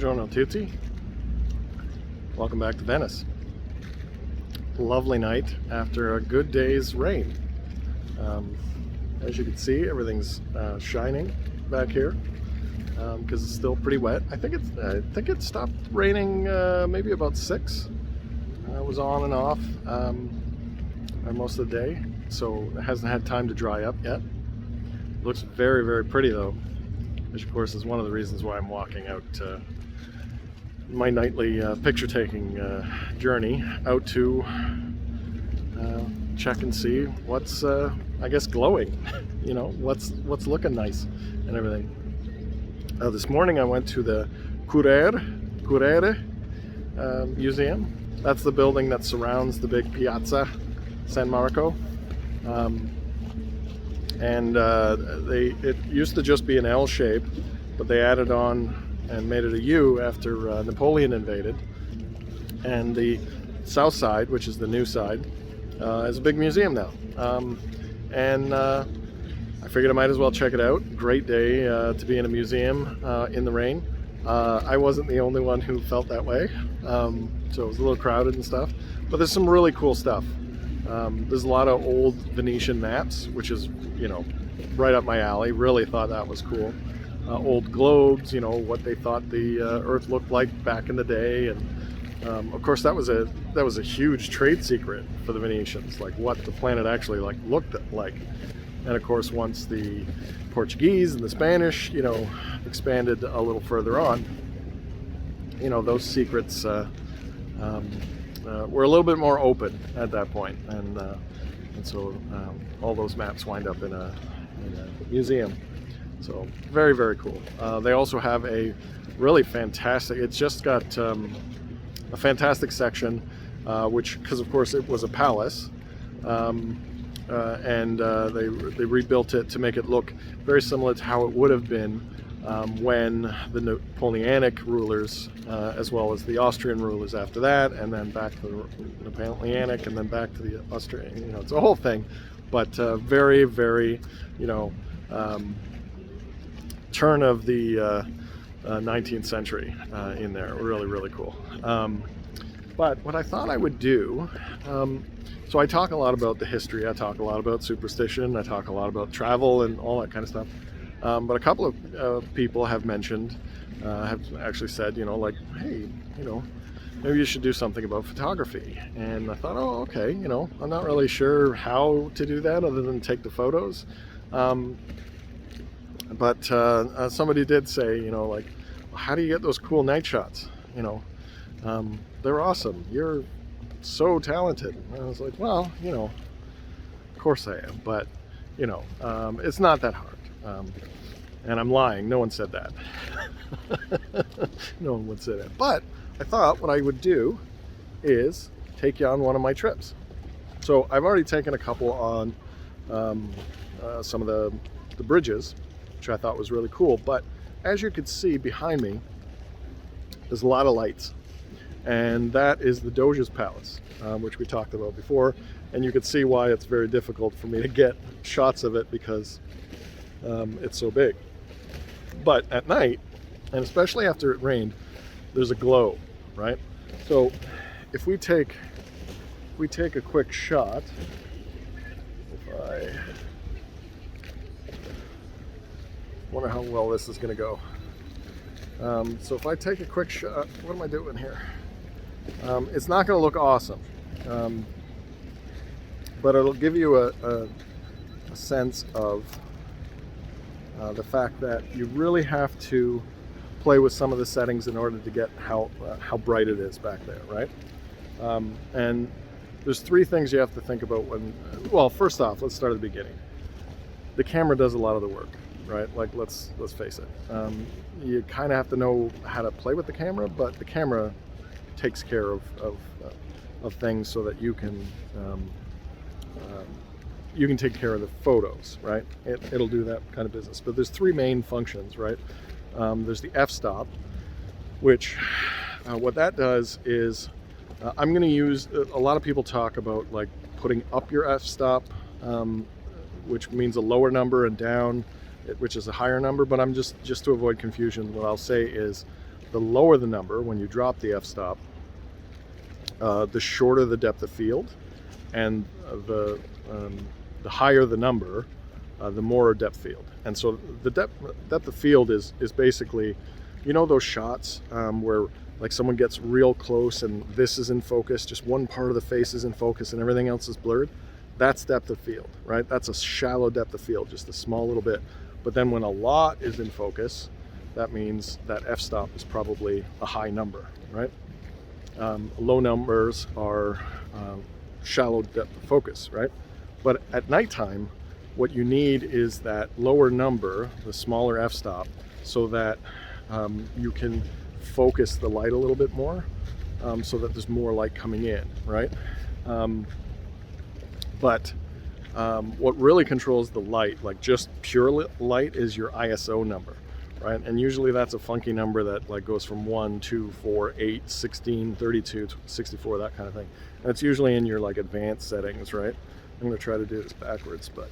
Buongiorno tutti. Welcome back to Venice. Lovely night after a good day's rain. As you can see, everything's shining back here because it's still pretty wet. I think it stopped raining maybe about 6. It was on and off most of the day, so it hasn't had time to dry up yet. It looks very, very pretty though, which of course is one of the reasons why I'm walking out my nightly picture taking journey out to check and see what's I guess glowing, you know, what's looking nice and everything. This morning I went to the Correr Museum. That's the building that surrounds the big Piazza San Marco. It used to just be an L shape, but they added on and made it a U after Napoleon invaded. And the south side, which is the new side, is a big museum now. I figured I might as well check it out. Great day to be in a museum in the rain. I wasn't the only one who felt that way, so it was a little crowded and stuff. But there's some really cool stuff. There's a lot of old Venetian maps, which is, you know, right up my alley. Really thought that was cool. Old globes, you know, what they thought the Earth looked like back in the day, and of course that was a huge trade secret for the Venetians, like what the planet actually looked like. And of course, once the Portuguese and the Spanish, you know, expanded a little further on, you know, those secrets were a little bit more open at that point, and so all those maps wind up in a museum. So very, very cool. They also have a really fantastic, it's just got a fantastic section, which, because of course it was a palace, and they rebuilt it to make it look very similar to how it would have been when the Napoleonic rulers, as well as the Austrian rulers after that, and then back to the Napoleonic, and then back to the Austrian, you know, it's a whole thing, but very, very, you know, turn of the 19th century in there. Really, really cool. But what I thought I would do, so I talk a lot about the history, I talk a lot about superstition, I talk a lot about travel and all that kind of stuff. But a couple of people have mentioned, have actually said, you know, like, hey, you know, maybe you should do something about photography. And I thought, oh, okay, you know, I'm not really sure how to do that other than take the photos. But somebody did say, you know, like, how do you get those cool night shots? You know, they're awesome. You're so talented. And I was like, well, you know, of course I am, but, you know, it's not that hard. And I'm lying. No one said that. No one would say that. But I thought what I would do is take you on one of my trips. So I've already taken a couple on some of the bridges, which I thought was really cool. But as you can see behind me, there's a lot of lights. And that is the Doge's Palace, which we talked about before. And you can see why it's very difficult for me to get shots of it, because it's so big. But at night, and especially after it rained, there's a glow, right? So if we take a quick shot, I wonder how well this is going to go. So if I take a quick shot, what am I doing here? It's not going to look awesome, but it'll give you a sense of the fact that you really have to play with some of the settings in order to get how bright it is back there, right? And there's 3 things you have to think about when, well, first off, let's start at the beginning. The camera does a lot of the work, right? Like, let's face it. You kind of have to know how to play with the camera, but the camera takes care of things so that you can take care of the photos, right? It'll do that kind of business. But there's 3 main functions, right? There's the f-stop, which what that does is I'm going to use, a lot of people talk about like putting up your f-stop, which means a lower number, and down, which is a higher number, but I'm just to avoid confusion, what I'll say is the lower the number when you drop the f-stop, the shorter the depth of field, and the higher the number, the more depth field. And so the depth of field is basically, you know, those shots where like someone gets real close and this is in focus, just one part of the face is in focus and everything else is blurred. That's depth of field, right? That's a shallow depth of field, just a small little bit. But then when a lot is in focus, that means that f-stop is probably a high number, right? Low numbers are shallow depth of focus, right? But at nighttime, what you need is that lower number, the smaller f-stop, so that you can focus the light a little bit more, so that there's more light coming in, right? But what really controls the light, like just pure light, is your ISO number, right? And usually that's a funky number that like goes from 1, 2, 4, 8, 16, 32, 64, that kind of thing. And it's usually in your like advanced settings, right? I'm going to try to do this backwards, but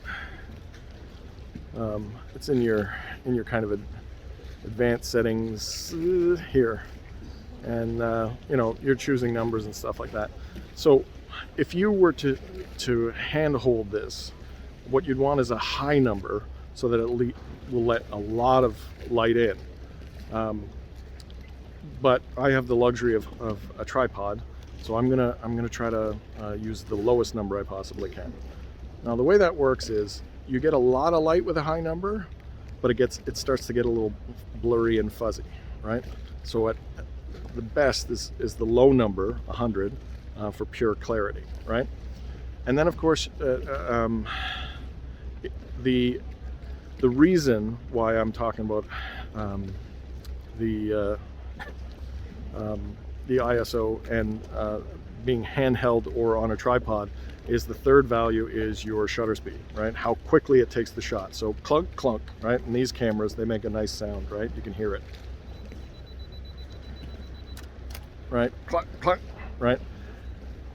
it's in your kind of advanced settings here, and you know, you're choosing numbers and stuff like that. So if you were to hand hold this, what you'd want is a high number so that it will let a lot of light in. But I have the luxury of a tripod, so I'm gonna try to use the lowest number I possibly can. Now the way that works is you get a lot of light with a high number, but it starts to get a little blurry and fuzzy, right? So at the best is the low number, 100, for pure clarity, right? And then of course the reason why I'm talking about the ISO and being handheld or on a tripod is the third value is your shutter speed, right? How quickly it takes the shot. So clunk, clunk, right? And these cameras, they make a nice sound, right? You can hear it, right? Clunk, clunk, right?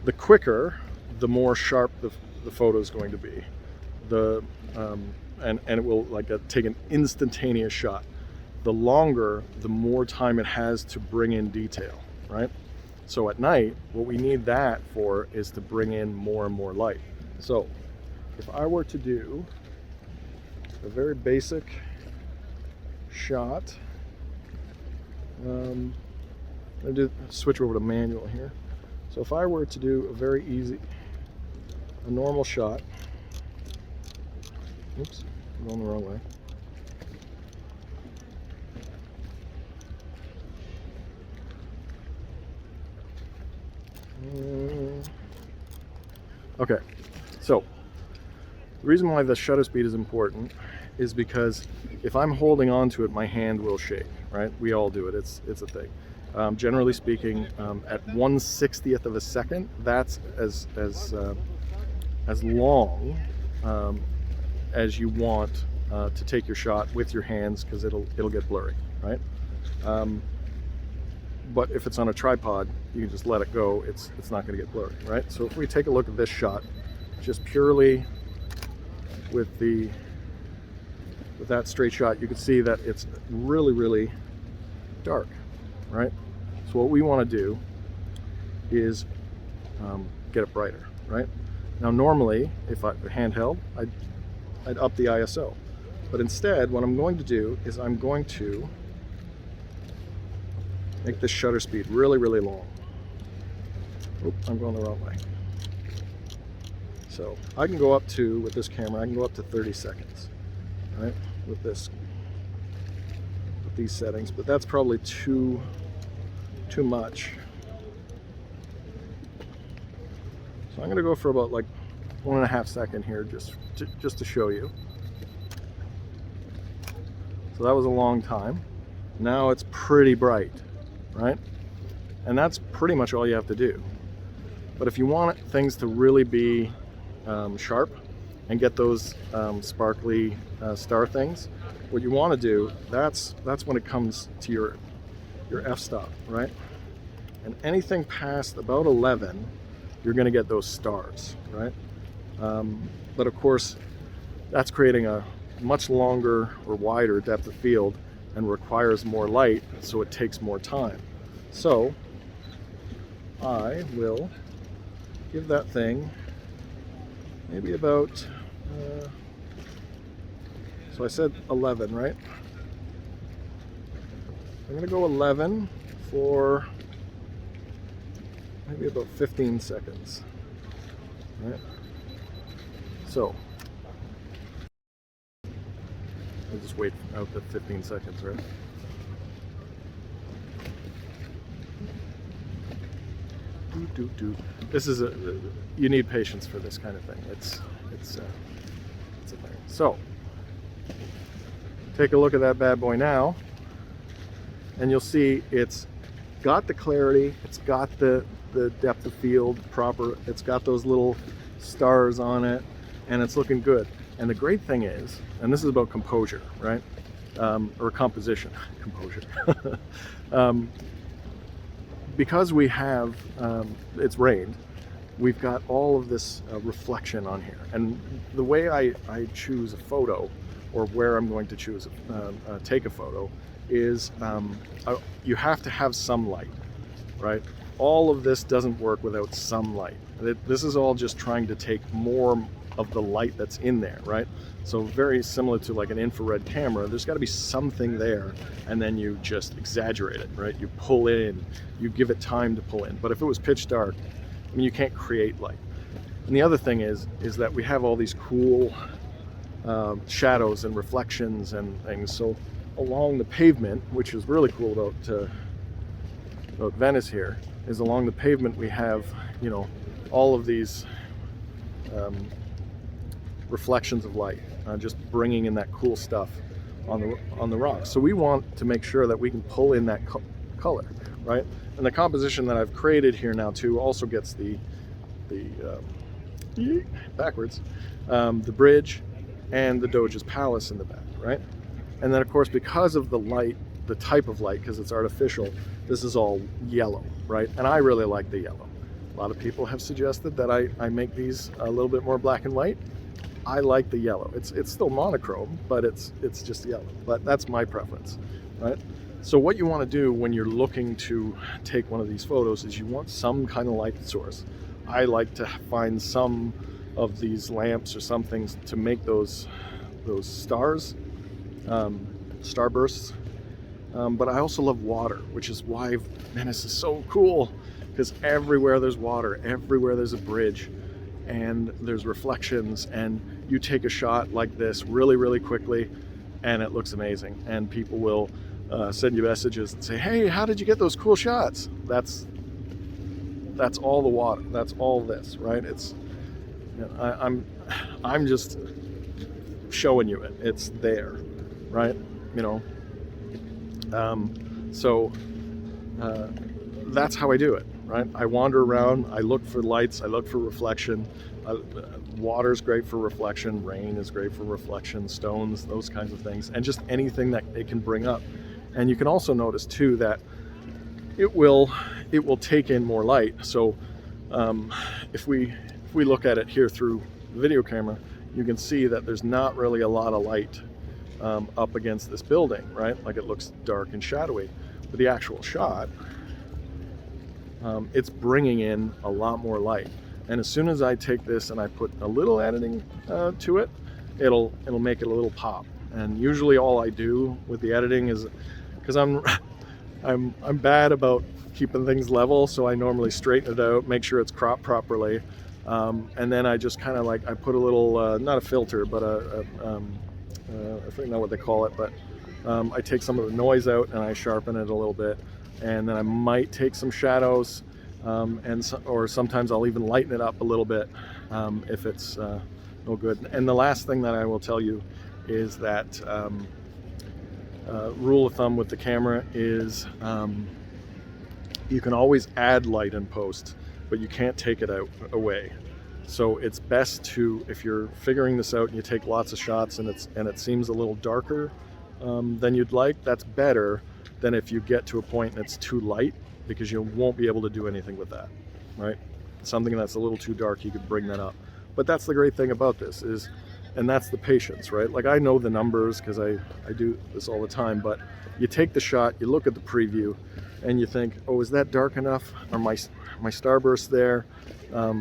The quicker, the more sharp the photo is going to be. And it will like take an instantaneous shot. The longer, the more time it has to bring in detail, right? So at night, what we need that for is to bring in more and more light. So if I were to do a very basic shot, I'm gonna switch over to manual here. So if I were to do a normal shot, oops, I'm going the wrong way. Okay, so the reason why the shutter speed is important is because if I'm holding on to it, my hand will shake, right? We all do it, it's a thing. Generally speaking, at 1/60th of a second, that's as long as you want to take your shot with your hands, because it'll get blurry, right? But if it's on a tripod, you can just let it go. It's not going to get blurry, right? So if we take a look at this shot, just purely with that straight shot, you can see that it's really, really dark, right? So what we want to do is get it brighter, right? Now normally, if I handheld, I'd up the ISO, but instead, what I'm going to do is I'm going to make the shutter speed really, really long. Oops, I'm going the wrong way. So I can go up to, with this camera, I can go up to 30 seconds, right? With these settings, but that's probably too much. So I'm gonna go for about like 1.5 seconds here, just to show you. So that was a long time. Now it's pretty bright, right? And that's pretty much all you have to do. But if you want things to really be sharp and get those sparkly star things, what you want to do, that's when it comes to your f-stop, right? And anything past about 11, you're going to get those stars, right? But of course, that's creating a much longer or wider depth of field, and requires more light, so it takes more time. So I will give that thing maybe about, so I said 11, right? I'm gonna go 11 for maybe about 15 seconds, right? So I'll just wait out the 15 seconds, right? This is you need patience for this kind of thing. It's a thing. So take a look at that bad boy now, and you'll see it's got the clarity, it's got the depth of field proper, it's got those little stars on it, and it's looking good. And the great thing is, and this is about composure, right? Or composition, composure. Because we have, it's rained, we've got all of this reflection on here. And the way I choose a photo, or where I'm going to choose, take a photo, is you have to have some light, right? All of this doesn't work without some light. This is all just trying to take more of the light that's in there, right? So very similar to like an infrared camera, there's got to be something there, and then you just exaggerate it, right? You pull in, you give it time to pull in. But if it was pitch dark, I mean, you can't create light. And the other thing is that we have all these cool shadows and reflections and things. So along the pavement, which is really cool about Venice here, is along the pavement we have, you know, all of these reflections of light, just bringing in that cool stuff on the rocks. So we want to make sure that we can pull in that color, right? And the composition that I've created here now too also gets the bridge and the Doge's palace in the back, right? And then of course, because of the light, the type of light, because it's artificial, this is all yellow, right? And I really like the yellow. A lot of people have suggested that I make these a little bit more black and white. I like the yellow. It's still monochrome, but it's just yellow. But that's my preference, right? So what you want to do when you're looking to take one of these photos is you want some kind of light source. I like to find some of these lamps or some things to make those stars, starbursts. But I also love water, which is why Venice is so cool, because everywhere there's water, everywhere there's a bridge, and there's reflections, and you take a shot like this really, really quickly, and it looks amazing. And people will send you messages and say, "Hey, how did you get those cool shots?" That's all the water. That's all this, right? It's, you know, I'm just showing you it. It's there, right? You know. That's how I do it, right? I wander around, I look for lights, I look for reflection. Water's great for reflection, rain is great for reflection, stones, those kinds of things, and just anything that it can bring up. And you can also notice too that it will take in more light. So if we look at it here through the video camera, you can see that there's not really a lot of light up against this building, right? Like, it looks dark and shadowy. But the actual shot, it's bringing in a lot more light. And as soon as I take this and I put a little editing to it, it'll make it a little pop. And usually all I do with the editing is, because I'm bad about keeping things level, so I normally straighten it out, make sure it's cropped properly, and then I just kind of like, I put a little not a filter, but I forget what they call it, but I take some of the noise out and I sharpen it a little bit, and then I might take some shadows, or sometimes I'll even lighten it up a little bit if it's no good. And the last thing that I will tell you is that rule of thumb with the camera is you can always add light in post, but you can't take it away. So it's best to, if you're figuring this out and you take lots of shots and it seems a little darker than you'd like, that's better than if you get to a point and it's too light, because you won't be able to do anything with that, right? Something that's a little too dark, you could bring that up. But that's the great thing about this, is And that's the patience, right? Like, I know the numbers because I do this all the time, but you take the shot, you look at the preview, and you think, oh, is that dark enough? Are my starbursts there?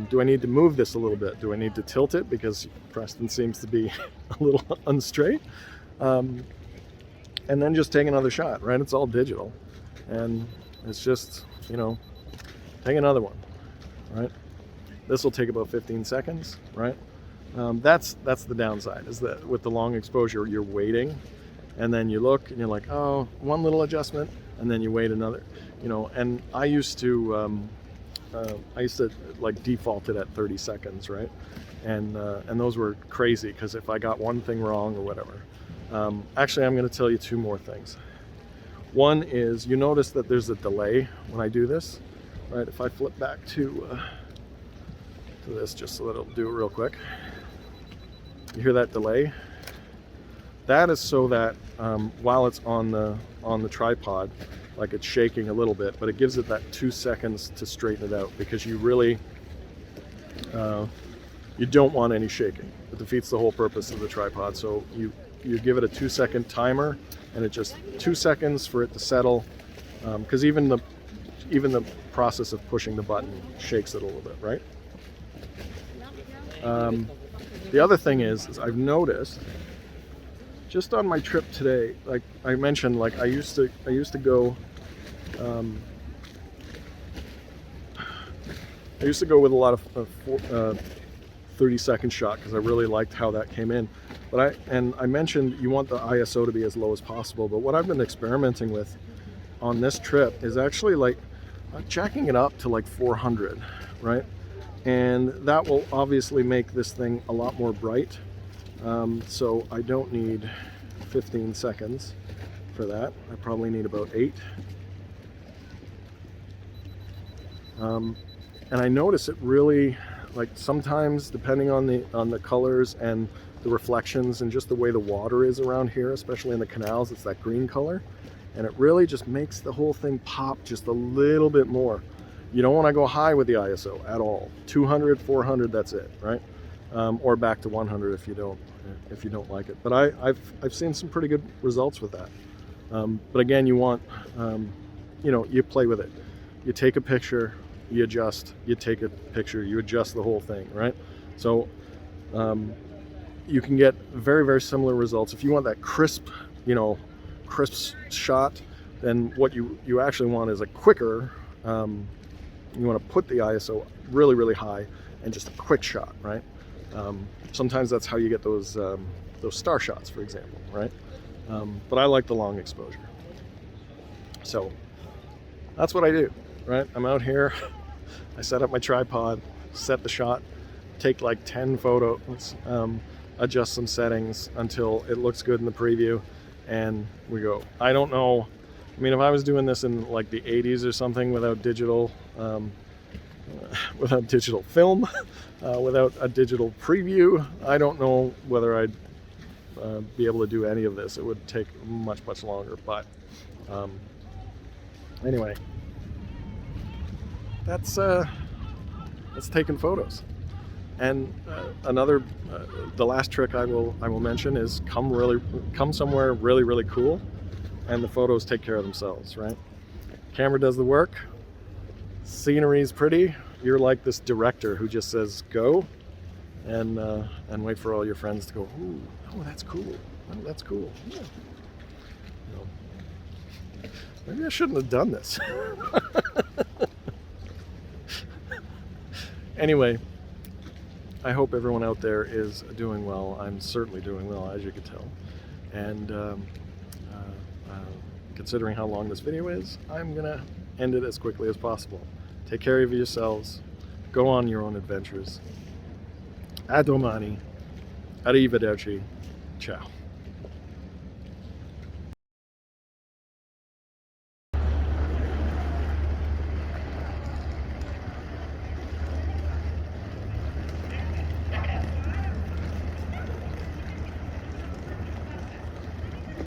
Do I need to move this a little bit? Do I need to tilt it because Preston seems to be a little unstraight? And then just take another shot, right? It's all digital, and it's just, you know, take another one, right? This will take about 15 seconds, right? That's the downside, is that with the long exposure, you're waiting, and then you look and you're like, oh, one little adjustment, and then you wait another, you know. And I used to like default it at 30 seconds, right? And those were crazy, because if I got one thing wrong or whatever. Actually, I'm going to tell you two more things. One is, you notice that there's a delay when I do this, right? If I flip back to this, just so that it'll do it real quick. You hear that delay? That is so that while it's on the tripod, like, it's shaking a little bit, but it gives it that 2 seconds to straighten it out, because you really you don't want any shaking. It defeats the whole purpose of the tripod. So you give it a 2-second timer, and it just 2 seconds for it to settle, because even the process of pushing the button shakes it a little bit, right? The other thing is I've noticed, just on my trip today, like I mentioned, like I used to go with a lot of 30-second shot, because I really liked how that came in. But I mentioned you want the ISO to be as low as possible, but what I've been experimenting with on this trip is actually like jacking it up to like 400, right? And that will obviously make this thing a lot more bright. So I don't need 15 seconds for that. I probably need about 8. And I notice it really, like, sometimes depending on the colors and the reflections and just the way the water is around here, especially in the canals, it's that green color, and it really just makes the whole thing pop just a little bit more. You don't want to go high with the ISO at all. 200, 400, that's it, right? Or back to 100 if you don't like it. But I've seen some pretty good results with that. But again, you want, you know, you play with it. You take a picture, you adjust. You take a picture, you adjust the whole thing, right? So you can get very, very similar results. If you want that crisp, you know, crisp shot, then what you actually want is a quicker. You want to put the ISO really, really high and just a quick shot, right? Sometimes that's how you get those star shots, for example, right? But I like the long exposure. So that's what I do, right? I'm out here, I set up my tripod, set the shot, take like 10 photos, adjust some settings until it looks good in the preview, and we go. I don't know, I mean, if I was doing this in like the 80s or something without digital film, without a digital preview, I don't know whether I'd be able to do any of this. It would take much, much longer. But anyway, that's taking photos. And the last trick I will mention is come somewhere really, really cool, and the photos take care of themselves, right? Camera does the work, scenery is pretty. You're like this director who just says go, and wait for all your friends to go, ooh, oh, that's cool. Oh, that's cool. Yeah. You know, maybe I shouldn't have done this. Anyway, I hope everyone out there is doing well. I'm certainly doing well, as you can tell. And considering how long this video is, I'm gonna end it as quickly as possible. Take care of yourselves. Go on your own adventures. A domani. Arrivederci. Ciao.